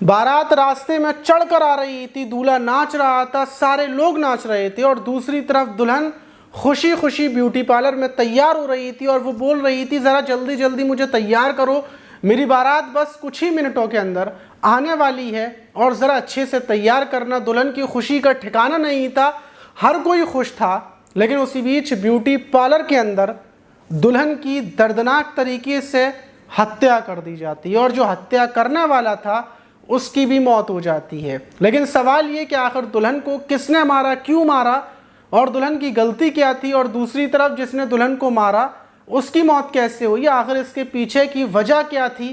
बारात रास्ते में चढ़कर आ रही थी, दूल्हा नाच रहा था, सारे लोग नाच रहे थे और दूसरी तरफ दुल्हन खुशी खुशी ब्यूटी पार्लर में तैयार हो रही थी और वो बोल रही थी ज़रा जल्दी जल्दी मुझे तैयार करो, मेरी बारात बस कुछ ही मिनटों के अंदर आने वाली है और ज़रा अच्छे से तैयार करना। दुल्हन की खुशी का ठिकाना नहीं था, हर कोई खुश था, लेकिन उसी बीच ब्यूटी पार्लर के अंदर दुल्हन की दर्दनाक तरीके से हत्या कर दी जाती है और जो हत्या करने वाला था उसकी भी मौत हो जाती है। लेकिन सवाल ये कि आखिर दुल्हन को किसने मारा, क्यों मारा और दुल्हन की गलती क्या थी, और दूसरी तरफ जिसने दुल्हन को मारा उसकी मौत कैसे हुई, आखिर इसके पीछे की वजह क्या थी।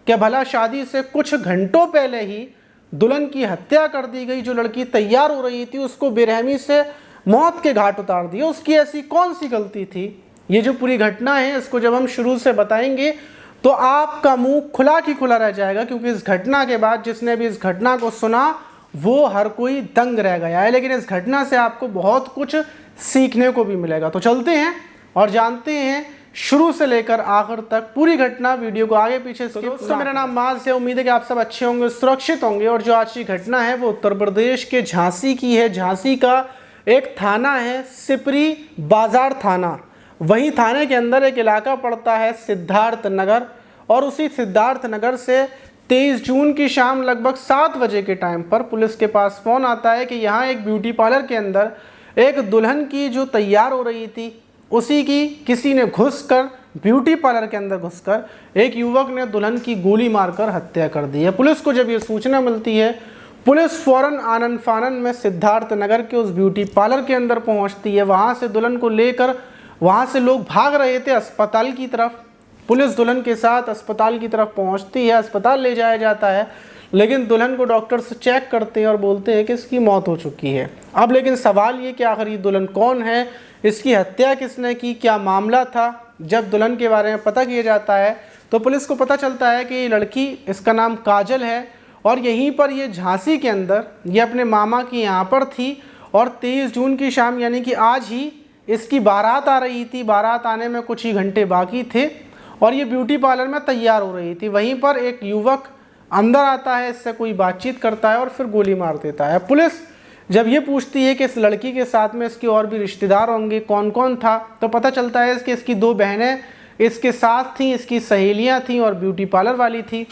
क्या भला शादी से कुछ घंटों पहले ही दुल्हन की हत्या कर दी गई, जो लड़की तैयार हो रही थी उसको बेरहमी से मौत के घाट उतार दिया, उसकी ऐसी कौन सी गलती थी। ये जो पूरी घटना है इसको जब हम शुरू से बताएंगे तो आपका मुंह खुला की खुला रह जाएगा, क्योंकि इस घटना के बाद जिसने भी इस घटना को सुना वो हर कोई दंग रह गया है। लेकिन इस घटना से आपको बहुत कुछ सीखने को भी मिलेगा। तो चलते हैं और जानते हैं शुरू से लेकर आखिर तक पूरी घटना। वीडियो को आगे पीछे तो दोस्तों मेरा नाम माज है, उम्मीद है कि आप सब अच्छे होंगे, सुरक्षित होंगे। और जो आज की घटना है वो उत्तर प्रदेश के झांसी की है। झांसी का एक थाना है सिपरी बाजार थाना, वहीं थाने के अंदर एक इलाका पड़ता है सिद्धार्थ नगर, और उसी सिद्धार्थ नगर से 23 जून की शाम लगभग 7 बजे के टाइम पर पुलिस के पास फ़ोन आता है कि यहाँ एक ब्यूटी पार्लर के अंदर एक दुल्हन की जो तैयार हो रही थी उसी की किसी ने घुसकर ब्यूटी पार्लर के अंदर घुसकर एक युवक ने दुल्हन की गोली मारकर हत्या कर दी है। पुलिस को जब ये सूचना मिलती है पुलिस फौरन आनन फानन में सिद्धार्थ नगर के उस ब्यूटी पार्लर के अंदर पहुंचती है। वहां से दुल्हन को लेकर वहां से लोग भाग रहे थे अस्पताल की तरफ। पुलिस दुल्हन के साथ अस्पताल की तरफ पहुंचती है, अस्पताल ले जाया जाता है, लेकिन दुल्हन को डॉक्टर्स चेक करते हैं और बोलते हैं कि इसकी मौत हो चुकी है। अब लेकिन सवाल ये कि आखिर ये दुल्हन कौन है, इसकी हत्या किसने की, क्या मामला था। जब दुल्हन के बारे में पता किया जाता है तो पुलिस को पता चलता है कि ये लड़की, इसका नाम काजल है और यहीं पर ये झांसी के अंदर ये अपने मामा की यहाँ पर थी और 23 जून की शाम यानी कि आज ही इसकी बारात आ रही थी। बारात आने में कुछ ही घंटे बाकी थे और ये ब्यूटी पार्लर में तैयार हो रही थी। वहीं पर एक युवक अंदर आता है, इससे कोई बातचीत करता है और फिर गोली मार देता है। पुलिस जब ये पूछती है कि इस लड़की के साथ में इसके और भी रिश्तेदार होंगे, कौन कौन था, तो पता चलता है कि इसकी 2 बहनें इसके साथ थीं, इसकी सहेलियां थीं और ब्यूटी पार्लर वाली थी।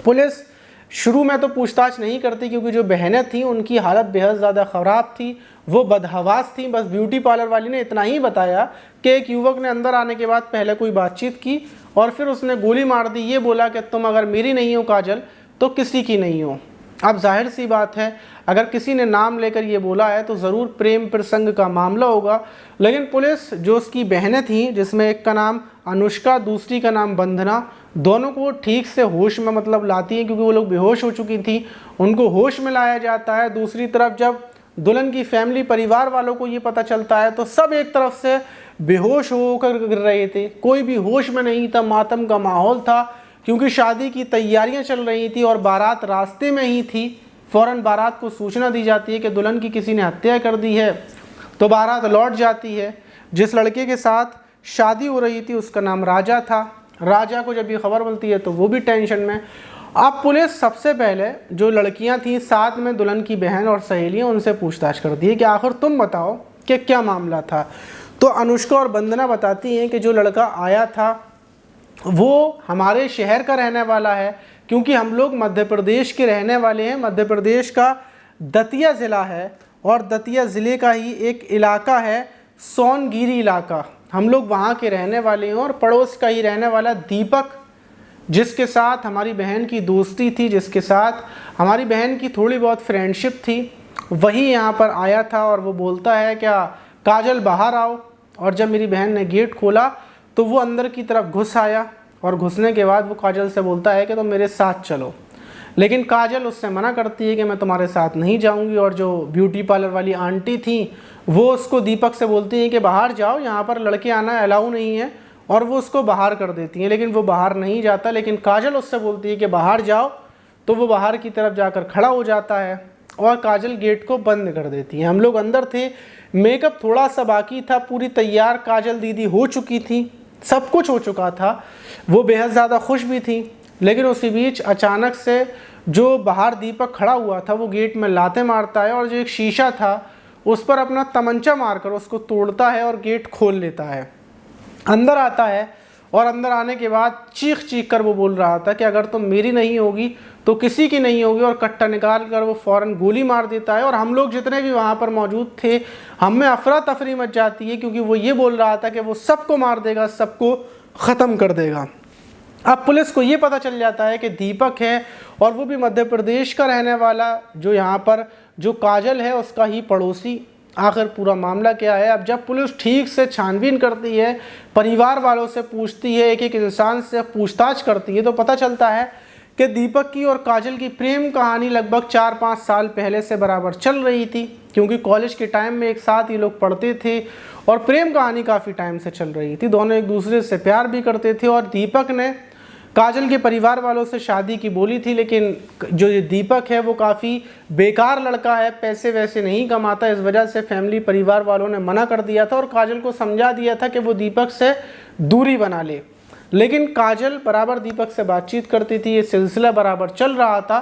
पुलिस शुरू में तो पूछताछ नहीं करती क्योंकि जो बहनें थीं उनकी हालत बेहद ज़्यादा ख़राब थी, वो बदहवास थी। बस ब्यूटी पार्लर वाली ने इतना ही बताया कि एक युवक ने अंदर आने के बाद पहले कोई बातचीत की और फिर उसने गोली मार दी। ये बोला कि तुम अगर मेरी नहीं हो काजल तो किसी की नहीं हो। अब जाहिर सी बात है अगर किसी ने नाम लेकर ये बोला है तो ज़रूर प्रेम प्रसंग का मामला होगा। लेकिन पुलिस जो उसकी बहनें थीं, जिसमें एक का नाम अनुष्का, दूसरी का नाम बंधना, दोनों को ठीक से होश में लाती है क्योंकि वो लोग बेहोश हो चुकी थी, उनको होश में लाया जाता है। दूसरी तरफ जब दुल्हन की फैमिली, परिवार वालों को ये पता चलता है तो सब एक तरफ से बेहोश होकर गिर रहे थे, कोई भी होश में नहीं था। मातम का माहौल था क्योंकि शादी की तैयारियां चल रही थी और बारात रास्ते में ही थी। फ़ौरन बारात को सूचना दी जाती है कि दुल्हन की किसी ने हत्या कर दी है, तो बारात लौट जाती है। जिस लड़के के साथ शादी हो रही थी उसका नाम राजा था। राजा को जब ये खबर मिलती है तो वो भी टेंशन में। अब पुलिस सबसे पहले जो लड़कियां थीं साथ में दुल्हन की बहन और सहेलियां, उनसे पूछताछ करती है कि आखिर तुम बताओ कि क्या मामला था। तो अनुष्का और वंदना बताती हैं कि जो लड़का आया था वो हमारे शहर का रहने वाला है, क्योंकि हम लोग मध्य प्रदेश के रहने वाले हैं। मध्य प्रदेश का दतिया ज़िला है और दतिया ज़िले का ही एक इलाका है सोनगिरी इलाका, हम लोग वहाँ के रहने वाले हैं। और पड़ोस का ही रहने वाला दीपक, जिसके साथ हमारी बहन की दोस्ती थी, जिसके साथ हमारी बहन की थोड़ी बहुत फ्रेंडशिप थी, वही यहाँ पर आया था और वो बोलता है क्या काजल बाहर आओ। और जब मेरी बहन ने गेट खोला तो वो अंदर की तरफ घुस आया और घुसने के बाद वो काजल से बोलता है कि तुम मेरे साथ चलो। लेकिन काजल उससे मना करती है कि मैं तुम्हारे साथ नहीं जाऊंगी। और जो ब्यूटी पार्लर वाली आंटी थी वो उसको दीपक से बोलती हैं कि बाहर जाओ, यहाँ पर लड़के आना अलाउ नहीं है, और वो उसको बाहर कर देती हैं। लेकिन वो बाहर नहीं जाता, लेकिन काजल उससे बोलती है कि बाहर जाओ, तो वो बाहर की तरफ जाकर खड़ा हो जाता है और काजल गेट को बंद कर देती है। हम लोग अंदर थे, मेकअप थोड़ा सा बाकी था, पूरी तैयार काजल दीदी हो चुकी थी, सब कुछ हो चुका था, वो बेहद ज़्यादा खुश भी थी। लेकिन उसी बीच अचानक से जो बाहर दीपक खड़ा हुआ था वो गेट में लाते मारता है और जो एक शीशा था उस पर अपना तमंचा मारकर उसको तोड़ता है और गेट खोल लेता है। अंदर आता है और अंदर आने के बाद चीख चीख कर वो बोल रहा था कि अगर तुम मेरी नहीं होगी तो किसी की नहीं होगी, और कट्टा निकाल कर वो फ़ौरन गोली मार देता है। और हम लोग जितने भी वहाँ पर मौजूद थे हम में अफरा तफरी मच जाती है, क्योंकि वो ये बोल रहा था कि वो सबको मार देगा, सबको ख़त्म कर देगा। अब पुलिस को ये पता चल जाता है कि दीपक है और वो भी मध्य प्रदेश का रहने वाला, जो यहाँ पर जो काजल है उसका ही पड़ोसी। आखिर पूरा मामला क्या है? अब जब पुलिस ठीक से छानबीन करती है, परिवार वालों से पूछती है, एक एक इंसान से पूछताछ करती है, तो पता चलता है कि दीपक की और काजल की प्रेम कहानी लगभग 4-5 साल पहले से बराबर चल रही थी, क्योंकि कॉलेज के टाइम में एक साथ ये लोग पढ़ते थे और प्रेम कहानी काफ़ी टाइम से चल रही थी। दोनों एक दूसरे से प्यार भी करते थे और दीपक ने काजल के परिवार वालों से शादी की बोली थी, लेकिन जो ये दीपक है वो काफ़ी बेकार लड़का है, पैसे वैसे नहीं कमाता, इस वजह से फैमिली परिवार वालों ने मना कर दिया था और काजल को समझा दिया था कि वो दीपक से दूरी बना ले। लेकिन काजल बराबर दीपक से बातचीत करती थी, ये सिलसिला बराबर चल रहा था।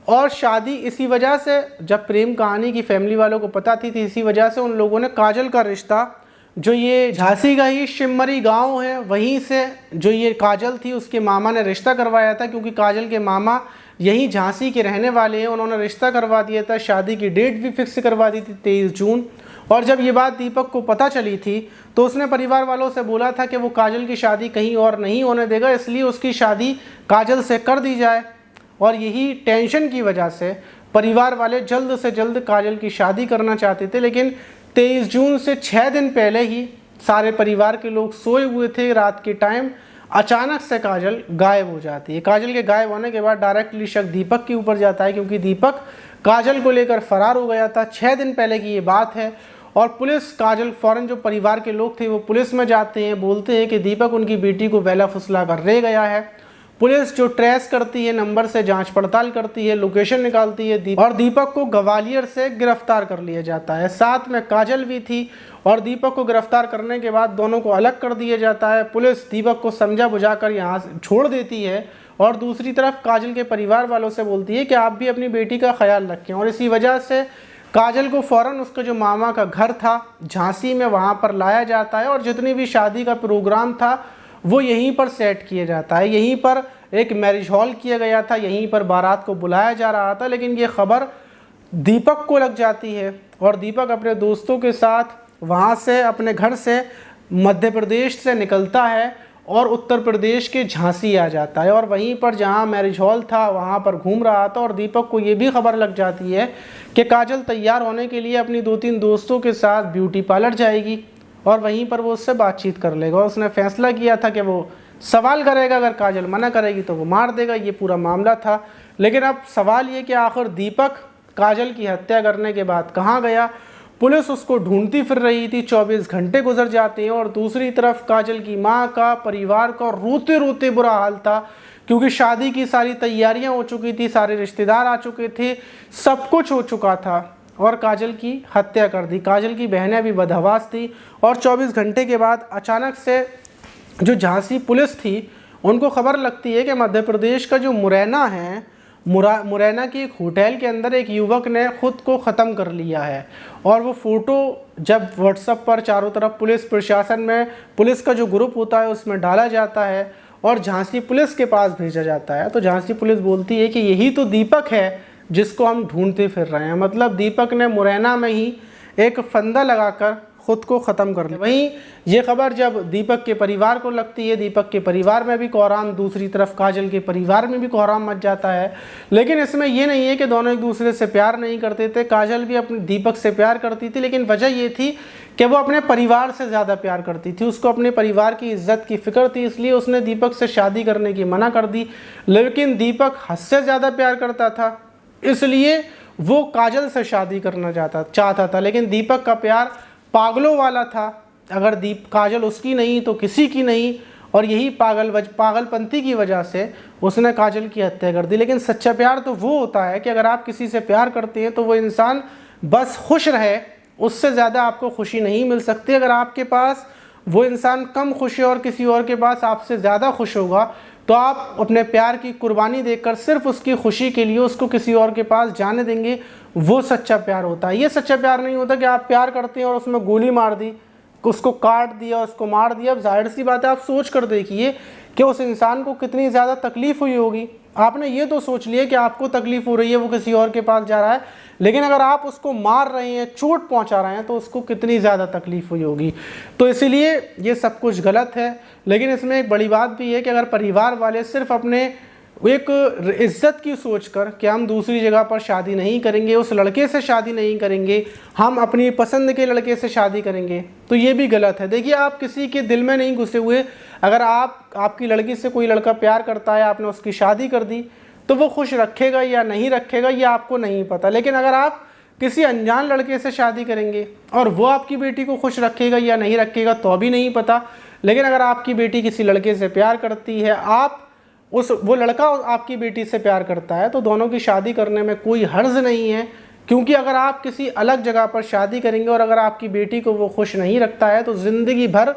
और शादी इसी वजह से, जब प्रेम कहानी की फैमिली वालों को पता थी, इसी वजह से उन लोगों ने काजल का रिश्ता, जो ये झांसी का ही शिमरी गांव है वहीं से जो ये काजल थी उसके मामा ने रिश्ता करवाया था, क्योंकि काजल के मामा यहीं झांसी के रहने वाले हैं। उन्होंने रिश्ता करवा दिया था, शादी की डेट भी फिक्स करवा दी थी 23 जून। और जब ये बात दीपक को पता चली थी तो उसने परिवार वालों से बोला था कि वो काजल की शादी कहीं और नहीं होने देगा, इसलिए उसकी शादी काजल से कर दी जाए। और यही टेंशन की वजह से परिवार वाले जल्द से जल्द काजल की शादी करना चाहते थे। लेकिन 23 जून से 6 दिन पहले ही सारे परिवार के लोग सोए हुए थे, रात के टाइम अचानक से काजल गायब हो जाती है। काजल के गायब होने के बाद डायरेक्टली शक दीपक के ऊपर जाता है, क्योंकि दीपक काजल को लेकर फरार हो गया था। 6 दिन पहले की ये बात है और पुलिस, काजल फ़ौरन, जो परिवार के लोग थे वो पुलिस में जाते हैं, बोलते हैं कि दीपक उनकी बेटी को वेला फुसला कर ले गया है। पुलिस जो ट्रेस करती है, नंबर से जांच पड़ताल करती है, लोकेशन निकालती है और दीपक को ग्वालियर से गिरफ्तार कर लिया जाता है। साथ में काजल भी थी और दीपक को गिरफ्तार करने के बाद दोनों को अलग कर दिया जाता है। पुलिस दीपक को समझा बुझाकर यहाँ से छोड़ देती है और दूसरी तरफ काजल के परिवार वालों से बोलती है कि आप भी अपनी बेटी का ख्याल रखें। और इसी वजह से काजल को फ़ौरन उसका जो मामा का घर था झांसी में, वहाँ पर लाया जाता है और जितनी भी शादी का प्रोग्राम था वो यहीं पर सेट किया जाता है। यहीं पर एक मैरिज हॉल किया गया था, यहीं पर बारात को बुलाया जा रहा था। लेकिन ये खबर दीपक को लग जाती है और दीपक अपने दोस्तों के साथ वहाँ से, अपने घर से मध्य प्रदेश से निकलता है और उत्तर प्रदेश के झांसी आ जाता है। और वहीं पर जहाँ मैरिज हॉल था वहाँ पर घूम रहा था और दीपक को ये भी खबर लग जाती है कि काजल तैयार होने के लिए अपनी 2-3 दोस्तों के साथ ब्यूटी पार्लर जाएगी और वहीं पर वो उससे बातचीत कर लेगा। और उसने फैसला किया था कि वो सवाल करेगा, अगर काजल मना करेगी तो वो मार देगा। ये पूरा मामला था। लेकिन अब सवाल ये कि आखिर दीपक काजल की हत्या करने के बाद कहाँ गया? पुलिस उसको ढूंढती फिर रही थी। 24 घंटे गुजर जाते हैं और दूसरी तरफ काजल की माँ का, परिवार का रोते रोते बुरा हाल था, क्योंकि शादी की सारी तैयारियां हो चुकी थी, सारे रिश्तेदार आ चुके थे, सब कुछ हो चुका था और काजल की हत्या कर दी। काजल की बहनें भी बदहवास थी और 24 घंटे के बाद अचानक से जो झांसी पुलिस थी उनको खबर लगती है कि मध्य प्रदेश का जो मुरैना है, मुरैना की एक होटल के अंदर एक युवक ने ख़ुद को ख़त्म कर लिया है। और वो फ़ोटो जब व्हाट्सएप पर चारों तरफ पुलिस प्रशासन में, पुलिस का जो ग्रुप होता है उसमें डाला जाता है और झांसी पुलिस के पास भेजा जाता है, तो झांसी पुलिस बोलती है कि यही तो दीपक है जिसको हम ढूंढते फिर रहे हैं। मतलब दीपक ने मुरैना में ही एक फंदा लगाकर ख़ुद को ख़त्म कर लिया। वहीं ये खबर जब दीपक के परिवार को लगती है, दीपक के परिवार में भी कोहराम, दूसरी तरफ काजल के परिवार में भी कोहराम मच जाता है। लेकिन इसमें ये नहीं है कि दोनों एक दूसरे से प्यार नहीं करते थे। काजल भी अपने दीपक से प्यार करती थी, लेकिन वजह ये थी कि वो अपने परिवार से ज़्यादा प्यार करती थी। उसको अपने परिवार की इज्जत की फ़िक्र थी, इसलिए उसने दीपक से शादी करने की मना कर दी। लेकिन दीपक हद से ज़्यादा प्यार करता था, इसलिए वो काजल से शादी करना चाहता था। लेकिन दीपक का प्यार पागलों वाला था, अगर काजल उसकी नहीं तो किसी की नहीं, और यही पागलपंती की वजह से उसने काजल की हत्या कर दी। लेकिन सच्चा प्यार तो वो होता है कि अगर आप किसी से प्यार करते हैं तो वो इंसान बस खुश रहे, उससे ज़्यादा आपको खुशी नहीं मिल सकती। अगर आपके पास वो इंसान कम खुश है और किसी और के पास आपसे ज़्यादा खुश होगा तो आप अपने प्यार की कुर्बानी देकर सिर्फ उसकी खुशी के लिए उसको किसी और के पास जाने देंगे, वो सच्चा प्यार होता है। ये सच्चा प्यार नहीं होता कि आप प्यार करते हैं और उसमें गोली मार दी, उसको काट दिया, उसको मार दिया। अब जाहिर सी बात है, आप सोच कर देखिए कि उस इंसान को कितनी ज़्यादा तकलीफ़ हुई होगी। आपने ये तो सोच लिया कि आपको तकलीफ़ हो रही है, वो किसी और के पास जा रहा है, लेकिन अगर आप उसको मार रहे हैं, चोट पहुंचा रहे हैं, तो उसको कितनी ज़्यादा तकलीफ़ हुई होगी। तो इसीलिए ये सब कुछ गलत है। लेकिन इसमें एक बड़ी बात भी है कि अगर परिवार वाले सिर्फ अपने एक इज्जत की सोच कर कि हम दूसरी जगह पर शादी नहीं करेंगे, उस लड़के से शादी नहीं करेंगे, हम अपनी पसंद के लड़के से शादी करेंगे, तो ये भी गलत है। देखिए, आप किसी के दिल में नहीं घुसे हुए। अगर आपकी लड़की से कोई लड़का प्यार करता है, आपने उसकी शादी कर दी, तो वो खुश रखेगा या नहीं रखेगा ये आपको नहीं पता। लेकिन अगर आप किसी अनजान लड़के से शादी करेंगे और वो आपकी बेटी को खुश रखेगा या नहीं रखेगा तो भी नहीं पता। लेकिन अगर आपकी बेटी किसी लड़के से प्यार करती है, वो लड़का आपकी बेटी से प्यार करता है, तो दोनों की शादी करने में कोई हर्ज नहीं है। क्योंकि अगर आप किसी अलग जगह पर शादी करेंगे और अगर आपकी बेटी को वो खुश नहीं रखता है, तो ज़िंदगी भर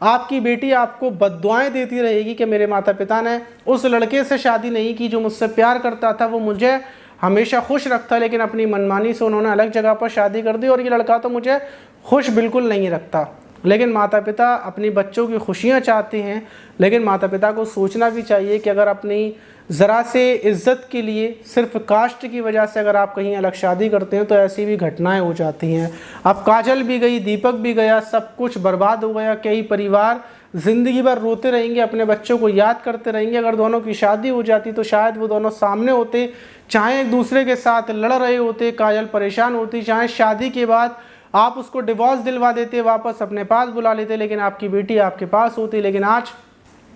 आपकी बेटी आपको बद्दुआएं देती रहेगी कि मेरे माता पिता ने उस लड़के से शादी नहीं की जो मुझसे प्यार करता था, वो मुझे हमेशा खुश रखता, लेकिन अपनी मनमानी से उन्होंने अलग जगह पर शादी कर दी और ये लड़का तो मुझे खुश बिल्कुल नहीं रखता। लेकिन माता पिता अपनी बच्चों की खुशियाँ चाहते हैं, लेकिन माता पिता को सोचना भी चाहिए कि अगर अपनी ज़रा से इज़्ज़त के लिए सिर्फ कास्ट की वजह से अगर आप कहीं अलग शादी करते हैं तो ऐसी भी घटनाएं हो जाती हैं। अब काजल भी गई, दीपक भी गया, सब कुछ बर्बाद हो गया। कई परिवार ज़िंदगी भर रोते रहेंगे, अपने बच्चों को याद करते रहेंगे। अगर दोनों की शादी हो जाती तो शायद वो दोनों सामने होते, चाहे एक दूसरे के साथ लड़ रहे होते, काजल परेशान होती, चाहे शादी के बाद आप उसको डिवोर्स दिलवा देते, वापस अपने पास बुला लेते, लेकिन आपकी बेटी आपके पास होती। लेकिन आज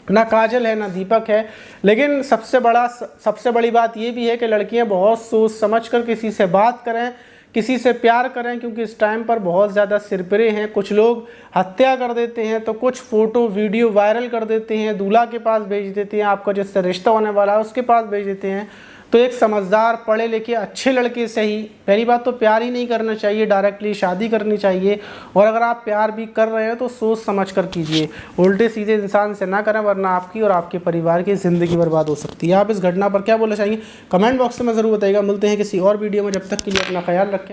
ना काजल है ना दीपक है। लेकिन सबसे बड़ी बात ये भी है कि लड़कियां बहुत सोच समझ कर किसी से बात करें, किसी से प्यार करें, क्योंकि इस टाइम पर बहुत ज़्यादा सिरपरे हैं। कुछ लोग हत्या कर देते हैं, तो कुछ फ़ोटो वीडियो वायरल कर देते हैं, दूल्हा के पास भेज देते हैं, आपका जिससे रिश्ता होने वाला है उसके पास भेज देते हैं। तो एक समझदार पढ़े लिखे अच्छे लड़के से ही, पहली बात तो प्यार ही नहीं करना चाहिए, डायरेक्टली शादी करनी चाहिए। और अगर आप प्यार भी कर रहे हैं तो सोच समझ कर कीजिए, उल्टे सीधे इंसान से ना करें, वरना आपकी और आपके परिवार की ज़िंदगी बर्बाद हो सकती है। आप इस घटना पर क्या बोलना चाहेंगे कमेंट बॉक्स में ज़रूर बताइएगा। मिलते हैं किसी और वीडियो में, जब तक के लिए अपना ख्याल रखें।